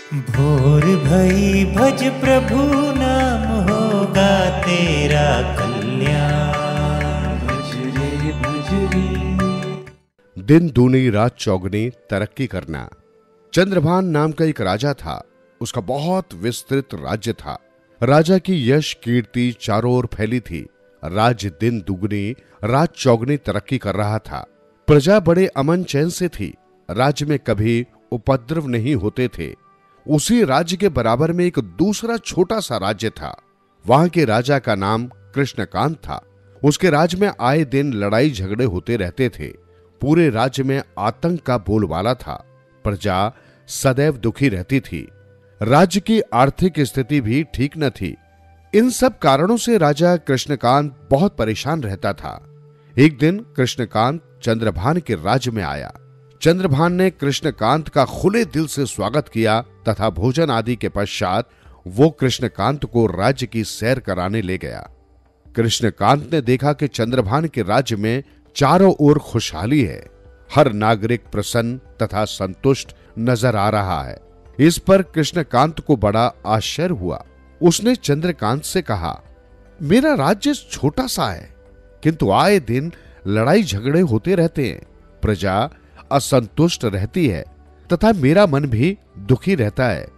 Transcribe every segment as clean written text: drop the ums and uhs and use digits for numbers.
भोर भई भज प्रभु नाम होगा तेरा कल्याण। भज रे दिन दूनी रात चौगनी तरक्की करना। चंद्रभान नाम का एक राजा था। उसका बहुत विस्तृत राज्य था। राजा की यश कीर्ति चारों ओर फैली थी। राज्य दिन दुगनी रात चौगनी तरक्की कर रहा था। प्रजा बड़े अमन चैन से थी। राज्य में कभी उपद्रव नहीं होते थे। उसी राज्य के बराबर में एक दूसरा छोटा सा राज्य था। वहां के राजा का नाम कृष्णकांत था। उसके राज्य में आए दिन लड़ाई झगड़े होते रहते थे। पूरे राज्य में आतंक का बोलबाला था। प्रजा सदैव दुखी रहती थी। राज्य की आर्थिक स्थिति भी ठीक न थी। इन सब कारणों से राजा कृष्णकांत बहुत परेशान रहता था। एक दिन कृष्णकांत चंद्रभान के राज्य में आया। चंद्रभान ने कृष्णकांत का खुले दिल से स्वागत किया तथा भोजन आदि के पश्चात वो कृष्णकांत को राज्य की सैर कराने ले गया। कृष्णकांत ने देखा कि चंद्रभान के राज्य में चारों ओर खुशहाली है। हर नागरिक प्रसन्न तथा संतुष्ट नजर आ रहा है। इस पर कृष्णकांत को बड़ा आश्चर्य हुआ। उसने चंद्रकांत से कहा, मेरा राज्य छोटा सा है, किंतु आए दिन लड़ाई झगड़े होते रहते हैं। प्रजा असंतुष्ट रहती है तथा मेरा मन भी दुखी रहता है।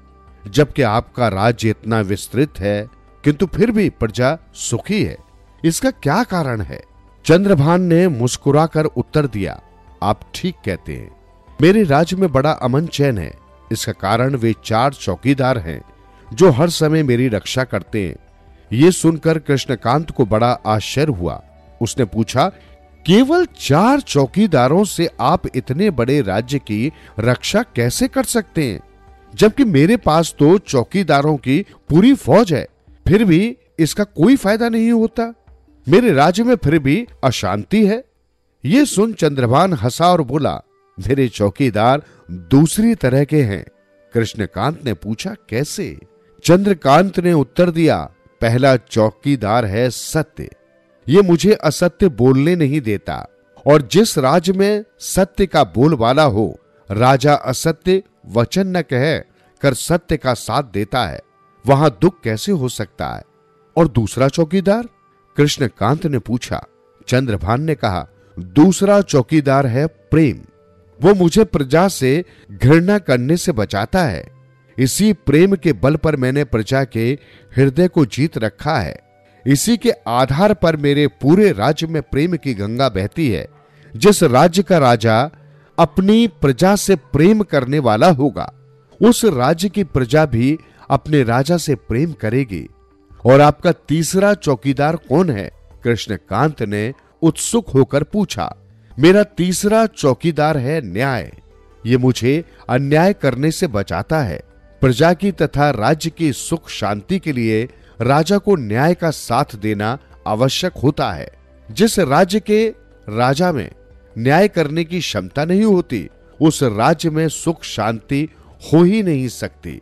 जबकि आपका राज्य इतना विस्तृत है, किंतु फिर भी प्रजा सुखी है। इसका क्या कारण है? चंद्रभान ने मुस्कुराकर उत्तर दिया, आप ठीक कहते हैं। मेरे राज्य में बड़ा अमन चैन है। इसका कारण वे 4 चौकीदार हैं जो हर समय मेरी रक्षा करते हैं। ये सुनकर कृष्णकांत को बड़ा आश्चर्य हुआ। उसने पूछा, केवल 4 चौकीदारों से आप इतने बड़े राज्य की रक्षा कैसे कर सकते हैं? जबकि मेरे पास तो चौकीदारों की पूरी फौज है, फिर भी इसका कोई फायदा नहीं होता। मेरे राज्य में फिर भी अशांति है। ये सुन चंद्रभान हंसा और बोला, मेरे चौकीदार दूसरी तरह के हैं। कृष्णकांत ने पूछा, कैसे? चंद्रकांत ने उत्तर दिया, पहला चौकीदार है सत्य। ये मुझे असत्य बोलने नहीं देता, और जिस राज्य में सत्य का बोलबाला हो, राजा असत्य वचन न कह कर सत्य का साथ देता है, वहां दुख कैसे हो सकता है? और दूसरा चौकीदार? कृष्णकांत ने पूछा। चंद्रभान ने कहा, दूसरा चौकीदार है प्रेम। वो मुझे प्रजा से घृणा करने से बचाता है। इसी प्रेम के बल पर मैंने प्रजा के हृदय को जीत रखा है। इसी के आधार पर मेरे पूरे राज्य में प्रेम की गंगा बहती है। जिस राज्य का राजा अपनी प्रजा से प्रेम करने वाला होगा, उस राज्य की प्रजा भी अपने राजा से प्रेम करेगी। और आपका तीसरा चौकीदार कौन है? कृष्णकांत ने उत्सुक होकर पूछा। मेरा तीसरा चौकीदार है न्याय। ये मुझे अन्याय करने से बचाता है। प्रजा की तथा राज्य की सुख शांति के लिए राजा को न्याय का साथ देना आवश्यक होता है। जिस राज्य के राजा में न्याय करने की क्षमता नहीं होती, उस राज्य में सुख शांति हो ही नहीं सकती।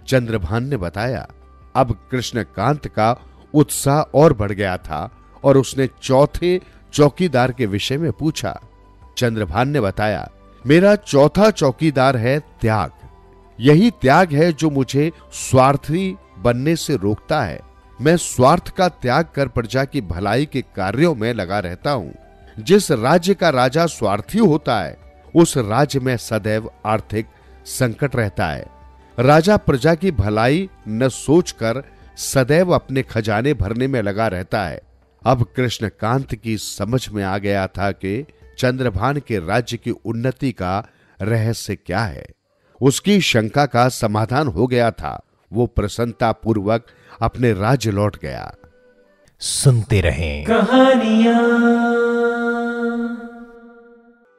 चंद्रभान ने बताया। अब कृष्णकांत का उत्साह और बढ़ गया था और उसने चौथे चौकीदार के विषय में पूछा। चंद्रभान ने बताया, मेरा चौथा चौकीदार है त्याग। यही त्याग है जो मुझे स्वार्थी बनने से रोकता है। मैं स्वार्थ का त्याग कर प्रजा की भलाई के कार्यों में लगा रहता हूं। जिस राज्य का राजा स्वार्थी होता है, उस राज्य में सदैव आर्थिक संकट रहता है। राजा प्रजा की भलाई न सोचकर सदैव अपने खजाने भरने में लगा रहता है। अब कृष्णकांत की समझ में आ गया था कि चंद्रभान के राज्य की उन्नति का रहस्य क्या है। उसकी शंका का समाधान हो गया था। वो प्रसन्नता पूर्वक अपने राज्य लौट गया। सुनते रहें कहानियां।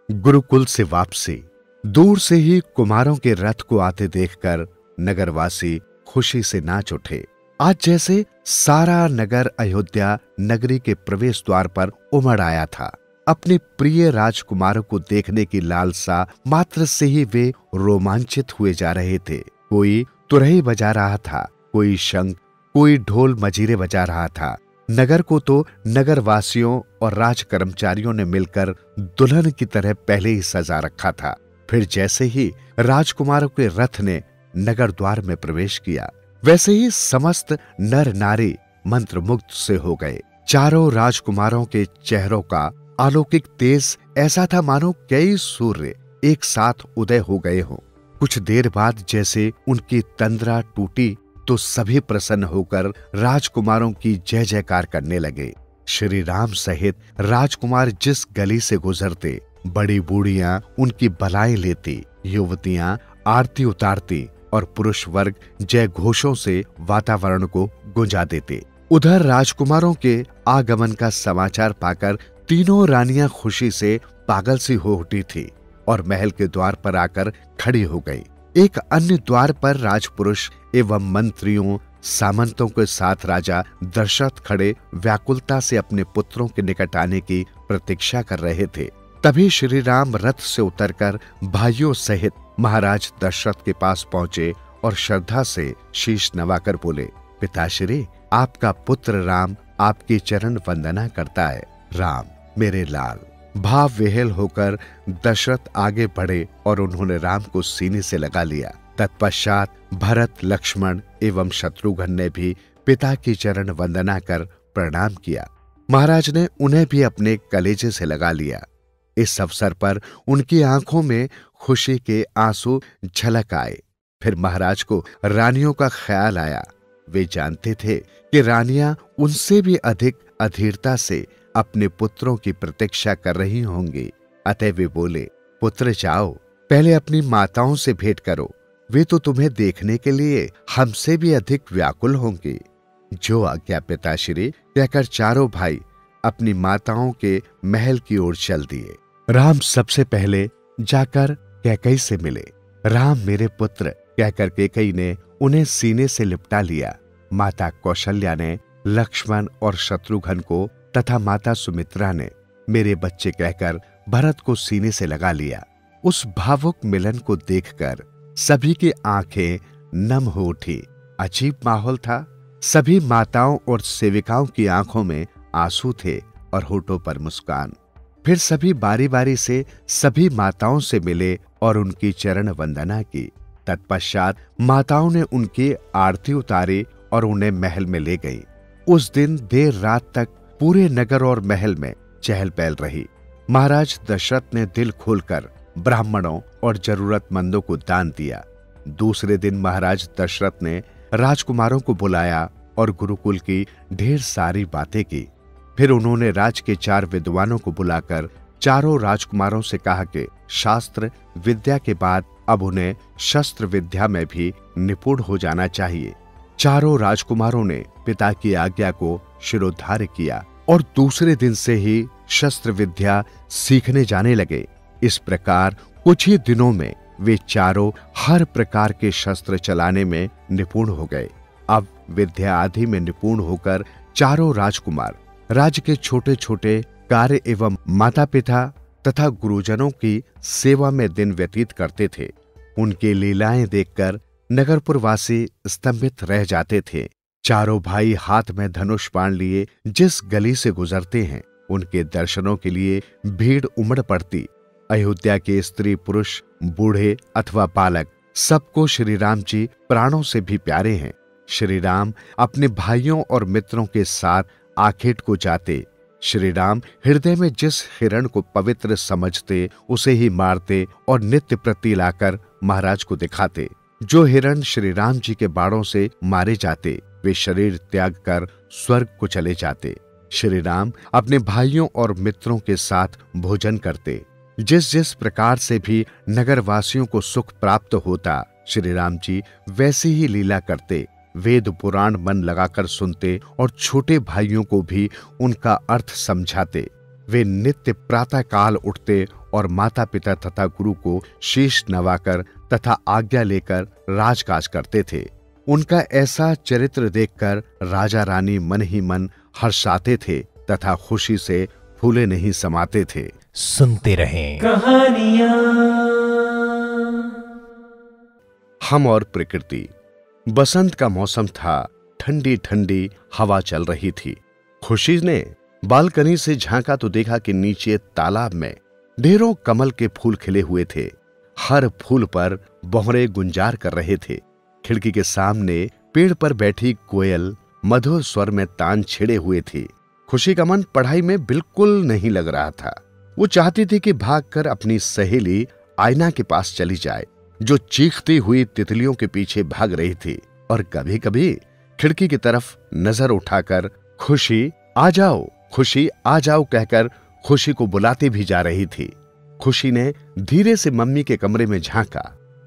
गुरुकुल से वापसी। दूर से ही कुमारों के रथ को आते देखकर नगरवासी खुशी से नाच उठे। आज जैसे सारा नगर अयोध्या नगरी के प्रवेश द्वार पर उमड़ आया था। अपने प्रिय राजकुमारों को देखने की लालसा मात्र से ही वे रोमांचित हुए जा रहे थे। कोई तुरही बजा रहा था, कोई शंख, कोई ढोल मजीरे बजा रहा था। नगर को तो नगरवासियों और राज कर्मचारियों ने मिलकर दुल्हन की तरह पहले ही सजा रखा था। फिर जैसे ही राजकुमारों के रथ ने नगर द्वार में प्रवेश किया। वैसे ही समस्त नर नारी मंत्रमुग्ध से हो गए। चारों राजकुमारों के चेहरों का अलौकिक तेज ऐसा था मानो कई सूर्य एक साथ उदय हो गए हों। कुछ देर बाद जैसे उनकी तंद्रा टूटी तो सभी प्रसन्न होकर राजकुमारों की जय जयकार करने लगे। श्री राम सहित राजकुमार जिस गली से गुजरते, बड़ी बूढ़ियां उनकी बलाएं लेती, युवतियां आरती उतारती और पुरुष वर्ग जय घोषों से वातावरण को गुंजा देते। उधर राजकुमारों के आगमन का समाचार पाकर तीनों रानियां खुशी से पागल सी हो उठी थी और महल के द्वार पर आकर खड़ी हो गई। एक अन्य द्वार पर राजपुरुष एवं मंत्रियों सामंतों के साथ राजा दशरथ खड़े व्याकुलता से अपने पुत्रों के निकट आने की प्रतीक्षा कर रहे थे। तभी श्री राम रथ से उतरकर भाइयों सहित महाराज दशरथ के पास पहुंचे और श्रद्धा से शीश नवाकर बोले, पिताश्री, आपका पुत्र राम आपकी चरण वंदना करता है। राम मेरे लाल। भाव विह्वल होकर दशरथ आगे बढ़े और उन्होंने राम को सीने से लगा लिया। तत्पश्चात भरत, लक्ष्मण एवं शत्रुघ्न ने भी पिता की चरण वंदना कर प्रणाम किया। महाराज ने उन्हें भी अपने कलेजे से लगा लिया। इस अवसर पर उनकी आंखों में खुशी के आंसू झलक आए। फिर महाराज को रानियों का ख्याल आया। वे जानते थे कि रानियां उनसे भी अधिक अधीरता से अपने पुत्रों की प्रतीक्षा कर रही होंगी। अतः वे बोले, पुत्र जाओ, पहले अपनी माताओं से भेंट करो। वे तो तुम्हें देखने के लिए हमसे भी अधिक व्याकुल होंगी। जो आज्ञा पिताश्री, कहकर चारों भाई अपनी माताओं के महल की ओर चल दिए। राम सबसे पहले जाकर कैकई से मिले। राम मेरे पुत्र, कहकर कैकई ने उन्हें सीने से लिपटा लिया। माता कौशल्या ने लक्ष्मण और शत्रुघ्न को तथा माता सुमित्रा ने मेरे बच्चे कहकर भरत को सीने से लगा लिया। उस भावुक मिलन को देखकर सभी की आंखें नम हो उठी। अजीब माहौल था। सभी माताओं और सेविकाओं की आंखों में आंसू थे और होठों पर मुस्कान। फिर सभी बारी बारी से सभी माताओं से मिले और उनकी चरण वंदना की। तत्पश्चात माताओं ने उनकी आरती उतारी और उन्हें महल में ले गई। उस दिन देर रात तक पूरे नगर और महल में चहल पहल रही। महाराज दशरथ ने दिल खोलकर ब्राह्मणों और जरूरतमंदों को दान दिया। दूसरे दिन महाराज दशरथ ने राजकुमारों को बुलाया और गुरुकुल की ढेर सारी बातें की। फिर उन्होंने राज के 4 विद्वानों को बुलाकर चारों राजकुमारों से कहा कि शास्त्र विद्या के बाद अब उन्हें शस्त्र विद्या में भी निपुण हो जाना चाहिए। चारों राजकुमारों ने पिता की आज्ञा को शिरोधार्य किया और दूसरे दिन से ही शस्त्र विद्या सीखने जाने लगे। इस प्रकार कुछ ही दिनों में वे चारों हर प्रकार के शस्त्र चलाने में निपुण हो गए। अब विद्या आदि में निपुण होकर चारों राजकुमार राज्य के छोटे छोटे कार्य एवं माता पिता तथा गुरुजनों की सेवा में दिन व्यतीत करते थे। उनकी लीलाएं देखकर नगरपुरवासी स्तंभित रह जाते थे। चारों भाई हाथ में धनुष बाण लिए जिस गली से गुजरते हैं, उनके दर्शनों के लिए भीड़ उमड़ पड़ती। अयोध्या के स्त्री पुरुष, बूढ़े अथवा बालक, सबको श्री राम जी प्राणों से भी प्यारे हैं। श्री राम अपने भाइयों और मित्रों के साथ आखेट को जाते। श्री राम हृदय में जिस हिरण को पवित्र समझते उसे ही मारते और नित्य प्रति लाकर महाराज को दिखाते। जो हिरण श्री राम जी के बाणों से मारे जाते वे शरीर त्याग कर स्वर्ग को चले जाते। श्री राम अपने भाइयों और मित्रों के साथ भोजन करते। जिस जिस प्रकार से भी नगरवासियों को सुख प्राप्त होता, श्री राम जी वैसी ही लीला करते। वेद पुराण मन लगाकर सुनते और छोटे भाइयों को भी उनका अर्थ समझाते। वे नित्य प्रातः काल उठते और माता पिता तथा गुरु को शीश नवाकर तथा आज्ञा लेकर राजकाज करते थे। उनका ऐसा चरित्र देखकर राजा रानी मन ही मन हर्षाते थे तथा खुशी से फूले नहीं समाते थे। सुनते रहें कहानियां। हम और प्रकृति। बसंत का मौसम था। ठंडी ठंडी हवा चल रही थी। खुशी ने बालकनी से झांका तो देखा कि नीचे तालाब में ढेरों कमल के फूल खिले हुए थे। हर फूल पर भंवरे गुंजार कर रहे थे। खिड़की के सामने पेड़ पर बैठी कोयल मधुर स्वर में तान छेड़े हुए थी। खुशी का मन पढ़ाई में बिल्कुल नहीं लग रहा था। वो चाहती थी कि भागकर अपनी सहेली आईना के पास चली जाए, जो चीखती हुई तितलियों के पीछे भाग रही थी, और कभी कभी खिड़की की तरफ नजर उठाकर खुशी आ जाओ, खुशी आ जाओ कहकर खुशी को बुलाती भी जा रही थी। खुशी ने धीरे से मम्मी के कमरे में झांका।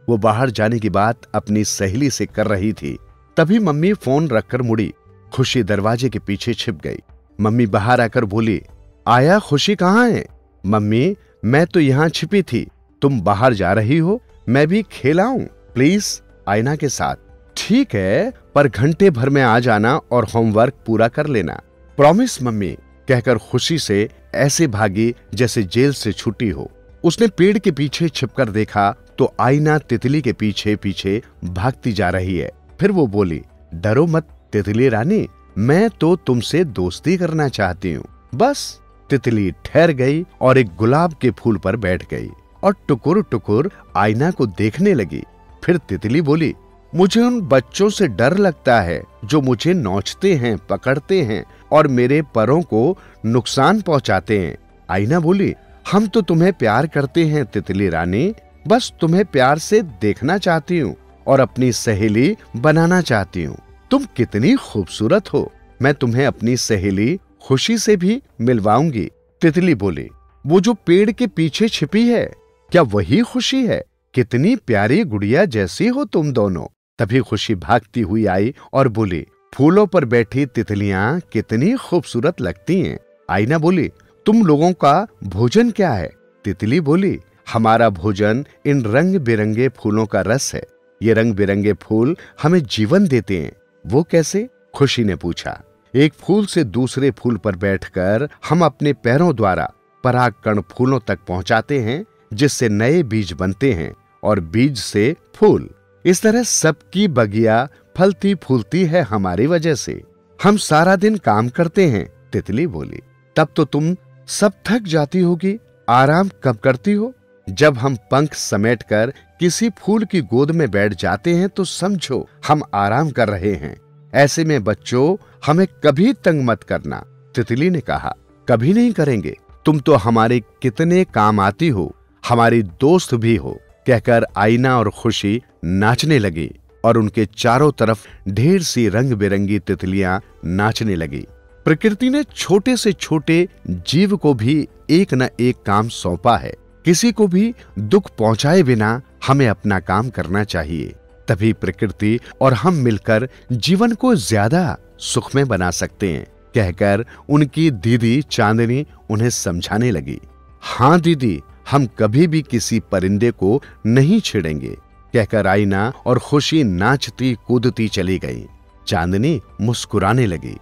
वो बाहर जाने की बात अपनी सहेली से कर रही थी। तभी मम्मी फोन रखकर मुड़ी। खुशी दरवाजे के पीछे छिप गई। मम्मी बाहर आकर बोली, आया, खुशी कहाँ है? मम्मी, मैं तो यहाँ छिपी थी। तुम बाहर जा रही हो, मैं भी खेलाऊं प्लीज आईना के साथ। ठीक है, पर घंटे भर में आ जाना और होमवर्क पूरा कर लेना। प्रॉमिस मम्मी कहकर खुशी से ऐसे भागी जैसे जेल से छुट्टी हो। उसने पेड़ के पीछे छिपकर देखा तो आईना तितली के पीछे पीछे भागती जा रही है। फिर वो बोली, डरो मत तितली रानी, मैं तो तुमसे दोस्ती करना चाहती हूँ। बस। तितली ठहर गई और एक गुलाब के फूल पर बैठ गई और टुकुर टुकुर आईना को देखने लगी। फिर तितली बोली, मुझे उन बच्चों से डर लगता है जो मुझे नोचते हैं, पकड़ते हैं और मेरे परों को नुकसान पहुंचाते हैं। आईना बोली, हम तो तुम्हें प्यार करते हैं तितली रानी, बस तुम्हें प्यार से देखना चाहती हूँ और अपनी सहेली बनाना चाहती हूँ। तुम कितनी खूबसूरत हो, मैं तुम्हें अपनी सहेली खुशी से भी मिलवाऊंगी। तितली बोली, वो जो पेड़ के पीछे छिपी है, क्या वही खुशी है? कितनी प्यारी गुड़िया जैसी हो तुम दोनों। तभी खुशी भागती हुई आई और बोली, फूलों पर बैठी तितलियां कितनी खूबसूरत लगती हैं। आईना बोली, तुम लोगों का भोजन क्या है? तितली बोली, हमारा भोजन इन रंग बिरंगे फूलों का रस है। ये रंग बिरंगे फूल हमें जीवन देते हैं। वो कैसे? खुशी ने पूछा। एक फूल से दूसरे फूल पर बैठकर हम अपने पैरों द्वारा परागकण फूलों तक पहुंचाते हैं, जिससे नए बीज बनते हैं और बीज से फूल। इस तरह सबकी बगिया फलती फूलती है हमारी वजह से। हम सारा दिन काम करते हैं। तितली बोली, तब तो तुम सब थक जाती होगी, आराम कब करती हो? जब हम पंख समेटकर किसी फूल की गोद में बैठ जाते हैं तो समझो हम आराम कर रहे हैं। ऐसे में बच्चों, हमें कभी तंग मत करना। तितली ने कहा, कभी नहीं करेंगे, तुम तो हमारे कितने काम आती हो, हमारी दोस्त भी हो। कहकर आईना और खुशी नाचने लगी और उनके चारों तरफ ढेर सी रंग बिरंगी तितलियां नाचने लगी। प्रकृति ने छोटे से छोटे जीव को भी एक न एक काम सौंपा है। किसी को भी दुख पहुंचाए बिना हमें अपना काम करना चाहिए, तभी प्रकृति और हम मिलकर जीवन को ज्यादा सुखमय बना सकते हैं। कहकर उनकी दीदी चांदनी उन्हें समझाने लगी। हाँ दीदी, हम कभी भी किसी परिंदे को नहीं छेड़ेंगे। कहकर आईना और खुशी नाचती कूदती चली गई। चांदनी मुस्कुराने लगी।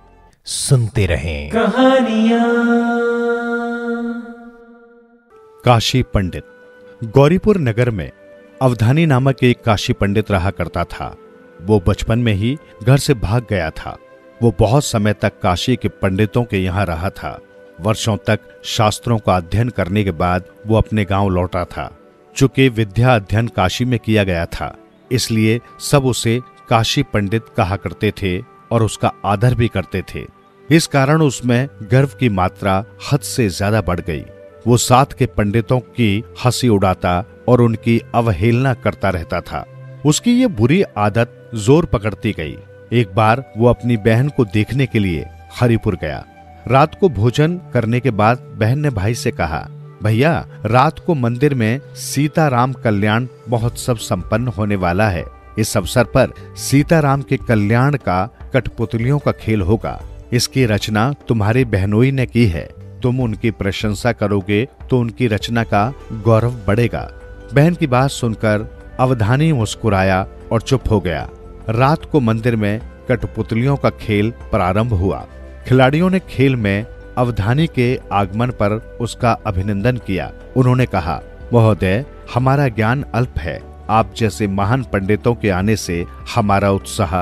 सुनते रहें कहानियां। काशी पंडित। गौरीपुर नगर में अवधानी नामक एक काशी पंडित रहा करता था। वो बचपन में ही घर से भाग गया था। वो बहुत समय तक काशी के पंडितों के यहाँ रहा था। वर्षों तक शास्त्रों का अध्ययन करने के बाद वो अपने गांव लौटा था। चूंकि विद्या अध्ययन काशी में किया गया था, इसलिए सब उसे काशी पंडित कहा करते थे और उसका आदर भी करते थे। इस कारण उसमें गर्व की मात्रा हद से ज्यादा बढ़ गई। वो साथ के पंडितों की हंसी उड़ाता और उनकी अवहेलना करता रहता था। उसकी ये बुरी आदत जोर पकड़ती गई। एक बार वो अपनी बहन को देखने के लिए हरिपुर गया। रात को भोजन करने के बाद बहन ने भाई से कहा, भैया, रात को मंदिर में सीताराम कल्याण महोत्सव संपन्न होने वाला है। इस अवसर पर सीताराम के कल्याण का कठपुतलियों का खेल होगा। इसकी रचना तुम्हारी बहनोई ने की है। तुम उनकी प्रशंसा करोगे तो उनकी रचना का गौरव बढ़ेगा। बहन की बात सुनकर अवधानी मुस्कुराया और चुप हो गया। रात को मंदिर में कठपुतलियों का खेल प्रारंभ हुआ। खिलाड़ियों ने खेल में अवधानी के आगमन पर उसका अभिनंदन किया। उन्होंने कहा, महोदय, हमारा ज्ञान अल्प है। आप जैसे महान पंडितों के आने से हमारा उत्साह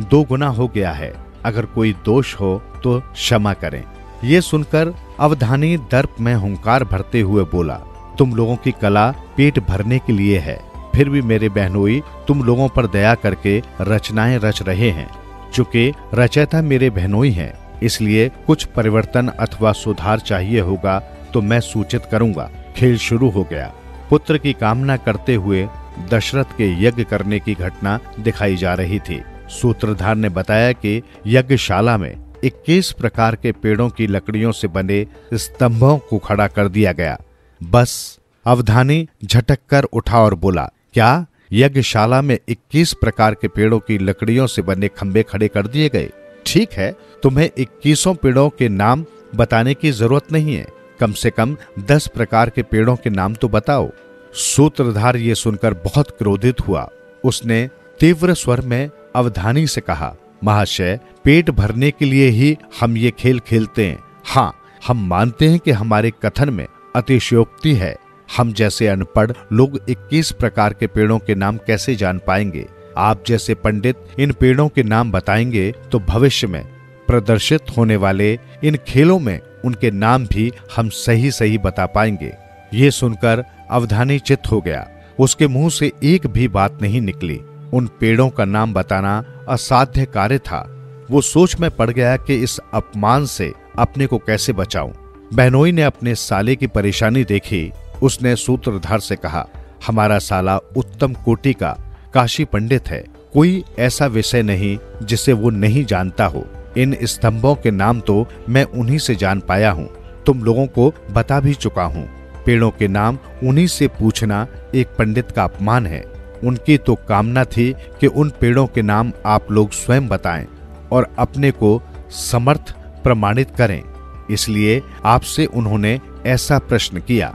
2 गुना हो गया है। अगर कोई दोष हो तो क्षमा करें। ये सुनकर अवधानी दर्प में हुंकार भरते हुए बोला, तुम लोगों की कला पेट भरने के लिए है, फिर भी मेरे बहनोई तुम लोगों पर दया करके रचनाएं रच रहे हैं। चूंकि रचयिता मेरे बहनोई हैं, इसलिए कुछ परिवर्तन अथवा सुधार चाहिए होगा तो मैं सूचित करूंगा। खेल शुरू हो गया। पुत्र की कामना करते हुए दशरथ के यज्ञ करने की घटना दिखाई जा रही थी। सूत्रधार ने बताया कि यज्ञशाला में 21 प्रकार के पेड़ों की लकड़ियों से बने स्तंभों को खड़ा कर दिया गया। बस अवधानी झटक कर उठा और बोला, क्या यज्ञशाला में 21 प्रकार के पेड़ों की लकड़ियों से बने खंबे खड़े कर दिए गए? ठीक है, तुम्हें 21 पेड़ों के नाम बताने की जरूरत नहीं है, कम से कम 10 प्रकार के पेड़ों के नाम तो बताओ। सूत्रधार ये सुनकर बहुत क्रोधित हुआ। उसने तीव्र स्वर में अवधानी से कहा, महाशय, पेट भरने के लिए ही हम ये खेल खेलते हैं। हाँ, हम मानते हैं कि हमारे कथन में अतिशयोक्ति है। हम जैसे अनपढ़ लोग 21 प्रकार के पेड़ों के नाम कैसे जान पाएंगे? आप जैसे पंडित इन पेड़ों के नाम बताएंगे तो भविष्य में प्रदर्शित होने वाले इन खेलों में उनके नाम भी हम सही सही बता पाएंगे। ये सुनकर अवधानी चित्त हो गया। उसके मुंह से एक भी बात नहीं निकली। उन पेड़ों का नाम बताना असाध्य कार्य था। वो सोच में पड़ गया कि इस अपमान से अपने को कैसे बचाऊं। बहनोई ने अपने साले की परेशानी देखी। उसने सूत्रधार से कहा, हमारा साला उत्तम कोटि का काशी पंडित है, कोई ऐसा विषय नहीं जिसे वो नहीं जानता हो। इन स्तंभों के नाम तो मैं उन्हीं से जान पाया हूँ, तुम लोगों को बता भी चुका हूँ। पेड़ों के नाम उन्हीं से पूछना एक पंडित का अपमान है। उनकी तो कामना थी कि उन पेड़ों के नाम आप लोग स्वयं बताएं और अपने को समर्थ प्रमाणित करें, इसलिए आपसे उन्होंने ऐसा प्रश्न किया।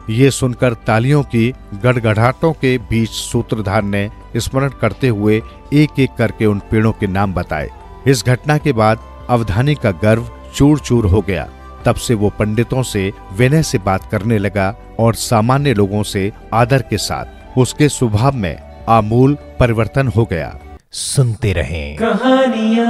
ये सुनकर तालियों की गड़गड़ाहटों के बीच सूत्रधार ने स्मरण करते हुए एक एक करके उन पेड़ों के नाम बताए। इस घटना के बाद अवधानी का गर्व चूर चूर हो गया। तब से वो पंडितों से विनय से बात करने लगा और सामान्य लोगों से आदर के साथ। उसके स्वभाव में आमूल परिवर्तन हो गया। सुनते रहें कहानियां।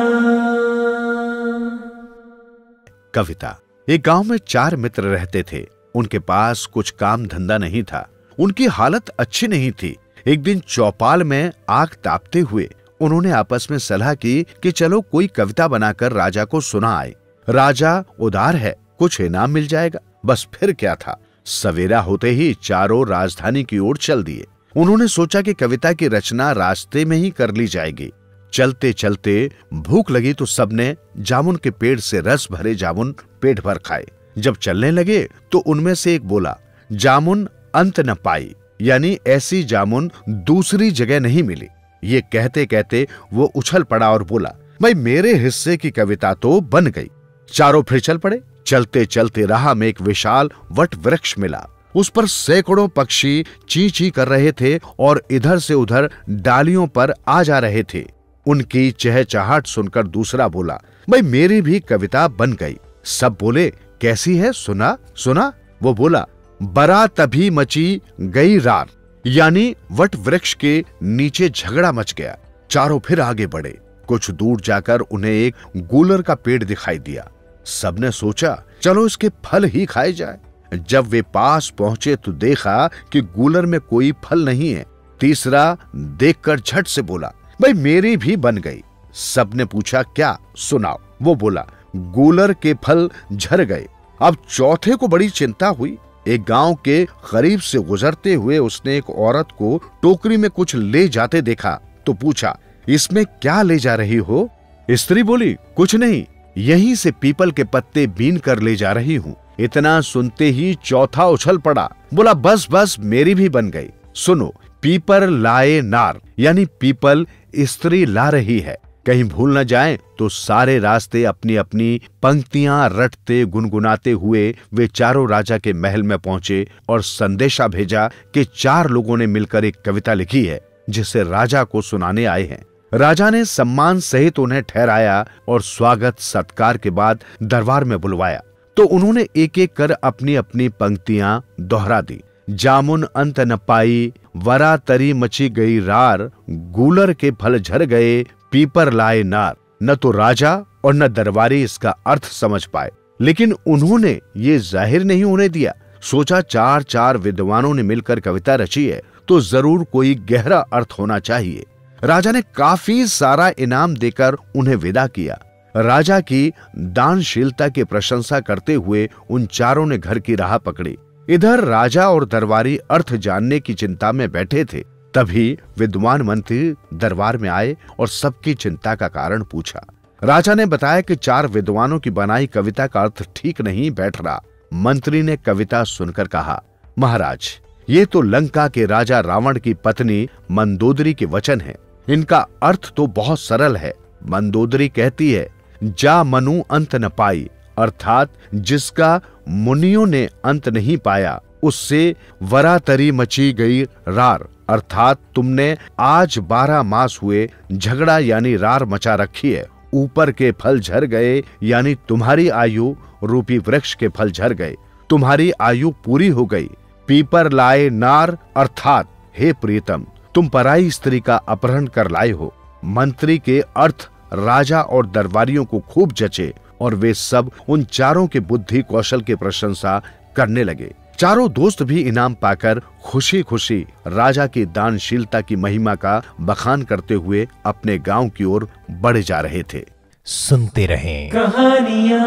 कविता। एक गांव में 4 मित्र रहते थे। उनके पास कुछ काम धंधा नहीं था। उनकी हालत अच्छी नहीं थी। एक दिन चौपाल में आग तापते हुए उन्होंने आपस में सलाह की कि चलो कोई कविता बनाकर राजा को सुनाए। राजा उदार है, कुछ इनाम मिल जाएगा। बस फिर क्या था। सवेरा होते ही चारों राजधानी की ओर चल दिए। उन्होंने सोचा कि कविता की रचना रास्ते में ही कर ली जाएगी। चलते चलते भूख लगी तो सबने जामुन के पेड़ से रस भरे जामुन पेट भर खाए। जब चलने लगे तो उनमें से एक बोला, जामुन अंत न पाई, यानी ऐसी जामुन दूसरी जगह नहीं मिली। ये कहते कहते वो उछल पड़ा और बोला, भाई मेरे हिस्से की कविता तो बन गई। चारों फिर चल पड़े। चलते चलते राह में एक विशाल वट वृक्ष मिला। उस पर सैकड़ों पक्षी ची ची कर रहे थे और इधर से उधर डालियों पर आ जा रहे थे। उनकी चहचहाट सुनकर दूसरा बोला, भाई मेरी भी कविता बन गई। सब बोले, कैसी है, सुना सुना। वो बोला, बरा तभी मची गई रार, यानी वट वृक्ष के नीचे झगड़ा मच गया। चारों फिर आगे बढ़े। कुछ दूर जाकर उन्हें एक गूलर का पेड़ दिखाई दिया। सबने सोचा चलो इसके फल ही खाए जाए। जब वे पास पहुंचे तो देखा कि गूलर में कोई फल नहीं है। तीसरा देखकर झट से बोला, भाई मेरी भी बन गई। सबने पूछा क्या, सुनाओ। वो बोला, गूलर के फल झर गए। अब चौथे को बड़ी चिंता हुई। एक गांव के करीब से गुजरते हुए उसने एक औरत को टोकरी में कुछ ले जाते देखा तो पूछा, इसमें क्या ले जा रही हो? स्त्री बोली, कुछ नहीं, यहीं से पीपल के पत्ते बीन कर ले जा रही हूँ। इतना सुनते ही चौथा उछल पड़ा, बोला, बस बस मेरी भी बन गई। सुनो, पीपर लाए नार, यानी पीपल स्त्री ला रही है। कहीं भूल न जाएं तो सारे रास्ते अपनी अपनी पंक्तियां रटते गुनगुनाते हुए वे चारों राजा के महल में पहुंचे और संदेशा भेजा कि 4 लोगों ने मिलकर एक कविता लिखी है जिसे राजा को सुनाने आए हैं। राजा ने सम्मान सहित उन्हें ठहराया और स्वागत सत्कार के बाद दरबार में बुलवाया तो उन्होंने एक एक कर अपनी अपनी पंक्तियां दोहरा दी। जामुन अंत न पाई, वरा तरी मची गई रार, गूलर के फल झर गए, पीपर लाए नार। न तो राजा और न दरबारी इसका अर्थ समझ पाए, लेकिन उन्होंने ये जाहिर नहीं होने दिया। सोचा 4 विद्वानों ने मिलकर कविता रची है तो जरूर कोई गहरा अर्थ होना चाहिए। राजा ने काफी सारा इनाम देकर उन्हें विदा किया। राजा की दानशीलता की प्रशंसा करते हुए उन चारों ने घर की राह पकड़ी। इधर राजा और दरबारी अर्थ जानने की चिंता में बैठे थे। तभी विद्वान मंत्री दरबार में आए और सबकी चिंता का कारण पूछा। राजा ने बताया कि 4 विद्वानों की बनाई कविता का अर्थ ठीक नहीं बैठ रहा। मंत्री ने कविता सुनकर कहा, महाराज, ये तो लंका के राजा रावण की पत्नी मंदोदरी के वचन है। इनका अर्थ तो बहुत सरल है। मंदोदरी कहती है, जा मनु अंत न पाई, अर्थात जिसका मुनियों ने अंत नहीं पाया उससे वरातरी मची गई रार, अर्थात तुमने आज 12 मास हुए झगड़ा यानी रार मचा रखी है। ऊपर के फल झर गए यानी तुम्हारी आयु रूपी वृक्ष के फल झर गए, तुम्हारी आयु पूरी हो गई। पीपर लाए नार, अर्थात हे प्रीतम, तुम पराई स्त्री का अपहरण कर लाए हो। मंत्री के अर्थ राजा और दरबारियों को खूब जचे और वे सब उन चारों के बुद्धि कौशल की प्रशंसा करने लगे। चारों दोस्त भी इनाम पाकर खुशी खुशी राजा की दानशीलता की महिमा का बखान करते हुए अपने गांव की ओर बढ़े जा रहे थे। सुनते रहें कहानियां।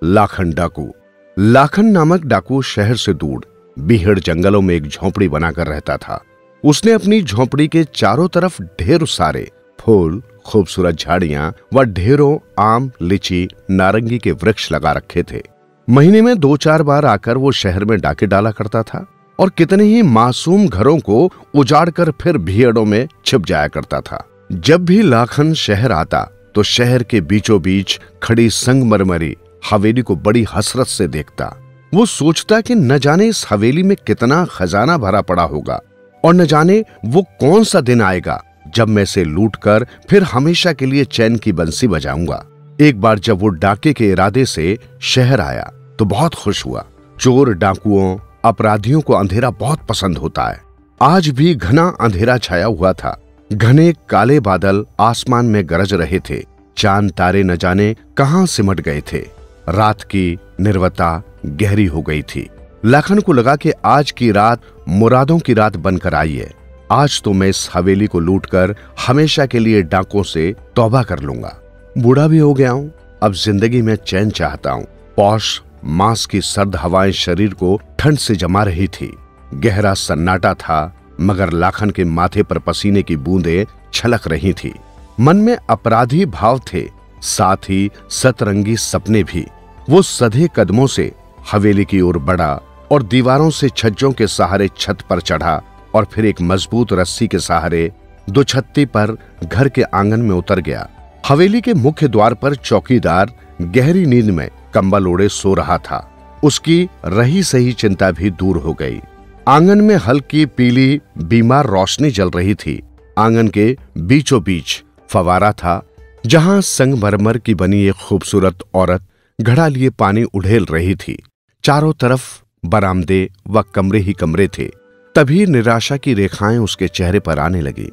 लाखन डाकू। लाखन नामक डाकू शहर से दूर बीहड़ जंगलों में एक झोंपड़ी बनाकर रहता था। उसने अपनी झोंपड़ी के चारों तरफ ढेर सारे फूल, खूबसूरत झाड़ियां व ढेरों आम, लीची, नारंगी के वृक्ष लगा रखे थे। महीने में 2-4 बार आकर वो शहर में डाके डाला करता था और कितने ही मासूम घरों को उजाड़कर फिर भीड़ों में छिप जाया करता था। जब भी लाखन शहर आता तो शहर के बीचों बीच खड़ी संगमरमरी हवेली को बड़ी हसरत से देखता। वो सोचता कि न जाने इस हवेली में कितना खजाना भरा पड़ा होगा और न जाने वो कौन सा दिन आएगा जब मैं इसे लूटकर फिर हमेशा के लिए चैन की बंसी बजाऊंगा। एक बार जब वो डाके के इरादे से शहर आया तो बहुत खुश हुआ। चोर, डाकुओं, अपराधियों को अंधेरा बहुत पसंद होता है। आज भी घना अंधेरा छाया हुआ था। घने काले बादल आसमान में गरज रहे थे। चांद तारे न जाने कहां सिमट गए थे। रात की निर्वता गहरी हो गई थी। लाखन को लगा कि आज की रात मुरादों की रात बनकर आई है। आज तो मैं इस हवेली को लूटकर हमेशा के लिए डाकों से तौबा कर लूंगा। बूढ़ा भी हो गया हूं, अब जिंदगी में चैन चाहता हूं। पौष मास की सर्द हवाएं शरीर को ठंड से जमा रही थी। गहरा सन्नाटा था, मगर लाखन के माथे पर पसीने की बूंदें छलक रही थी। मन में अपराधी भाव थे, साथ ही सतरंगी सपने भी। वो सधे कदमों से हवेली की ओर बढ़ा और दीवारों से छज्जों के सहारे छत पर चढ़ा और फिर एक मजबूत रस्सी के सहारे दुछत्ती पर घर के आंगन में उतर गया। हवेली के मुख्य द्वार पर चौकीदार गहरी नींद में कंबल ओढ़े सो रहा था। उसकी रही सही चिंता भी दूर हो गई। आंगन में हल्की पीली बीमार रोशनी जल रही थी। आंगन के बीचों बीच फवारा था, जहां संगमरमर की बनी एक खूबसूरत औरत घड़ा लिए पानी उड़ेल रही थी। चारों तरफ बरामदे व कमरे ही कमरे थे। तभी निराशा की रेखाएं उसके चेहरे पर आने लगी।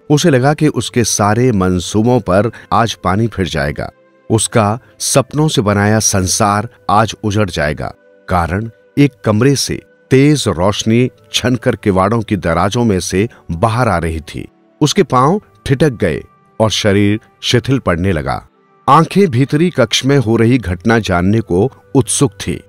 उसे लगा कि उसके सारे मंसूबों पर आज पानी फिर जाएगा। उसका सपनों से बनाया संसार आज उजड़ जाएगा। कारण एक कमरे से तेज रोशनी छनकर किवाड़ों की दराजों में से बाहर आ रही थी। उसके पांव ठिठक गए और शरीर शिथिल पड़ने लगा। आंखें भीतरी कक्ष में हो रही घटना जानने को उत्सुक थी।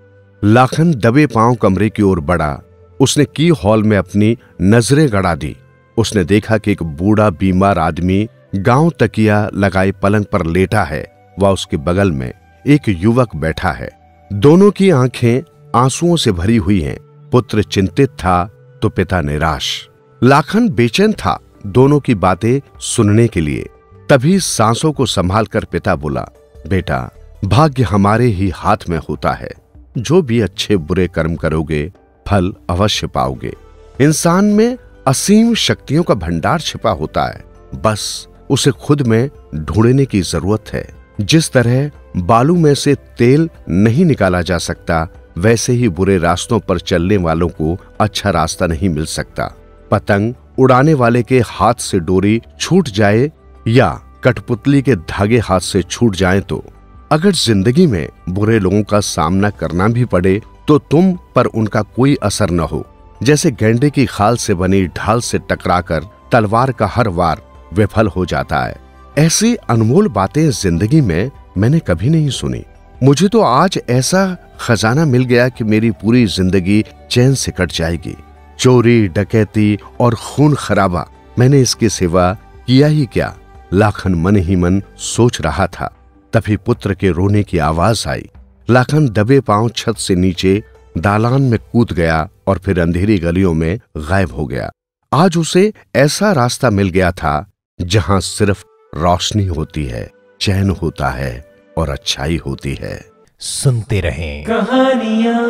लाखन दबे पांव कमरे की ओर बढ़ा। उसने की हॉल में अपनी नजरें गड़ा दी। उसने देखा कि एक बूढ़ा बीमार आदमी गांव तकिया लगाए पलंग पर लेटा है व उसके बगल में एक युवक बैठा है। दोनों की आंखें आंसुओं से भरी हुई हैं। पुत्र चिंतित था तो पिता निराश। लाखन बेचैन था दोनों की बातें सुनने के लिए। तभी सांसों को संभालकर पिता बोला, बेटा, भाग्य हमारे ही हाथ में होता है। जो भी अच्छे बुरे कर्म करोगे फल अवश्य पाओगे। इंसान में असीम शक्तियों का भंडार छिपा होता है, बस उसे खुद में ढूंढने की जरूरत है। जिस तरह बालू में से तेल नहीं निकाला जा सकता, वैसे ही बुरे रास्तों पर चलने वालों को अच्छा रास्ता नहीं मिल सकता। पतंग उड़ाने वाले के हाथ से डोरी छूट जाए या कठपुतली के धागे हाथ से छूट जाए तो अगर जिंदगी में बुरे लोगों का सामना करना भी पड़े तो तुम पर उनका कोई असर न हो। जैसे गेंडे की खाल से बनी ढाल से टकराकर तलवार का हर वार विफल हो जाता है, ऐसी अनमोल बातें जिंदगी में मैंने कभी नहीं सुनी। मुझे तो आज ऐसा खजाना मिल गया कि मेरी पूरी जिंदगी चैन से कट जाएगी। चोरी, डकैती और खून खराबा, मैंने इसकी सिवा किया ही क्या? लाखन मन ही मन सोच रहा था। तभी पुत्र के रोने की आवाज आई। लाखन दबे पांव छत से नीचे दालान में कूद गया और फिर अंधेरी गलियों में गायब हो गया। आज उसे ऐसा रास्ता मिल गया था जहां सिर्फ रोशनी होती है, चैन होता है और अच्छाई होती है। सुनते रहें कहानियां।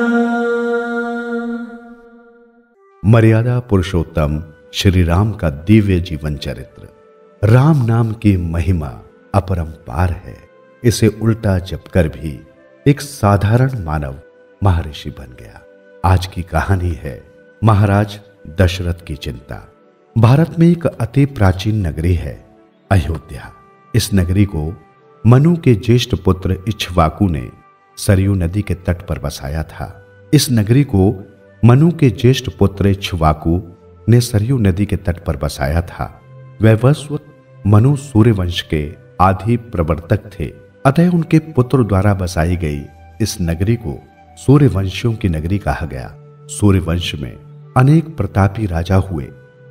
मर्यादा पुरुषोत्तम श्री राम का दिव्य जीवन चरित्र। राम नाम की महिमा अपरंपार है। इसे उल्टा जपकर भी एक साधारण मानव महर्षि बन गया। आज की कहानी है महाराज दशरथ की चिंता। भारत में एक अति प्राचीन नगरी है अयोध्या। इस नगरी को मनु के ज्येष्ठ पुत्र इक्ष्वाकु ने सरयू नदी के तट पर बसाया था। इस नगरी को मनु के ज्येष्ठ पुत्र इक्ष्वाकु ने सरयू नदी के तट पर बसाया था। वैवस्वत मनु सूर्यवंश के आदि प्रवर्तक थे, अतः उनके पुत्र द्वारा बसाई गई इस नगरी को सूर्यवंशियों की नगरी कहा गया। सूर्यवंश में अनेक प्रतापी राजा हुए,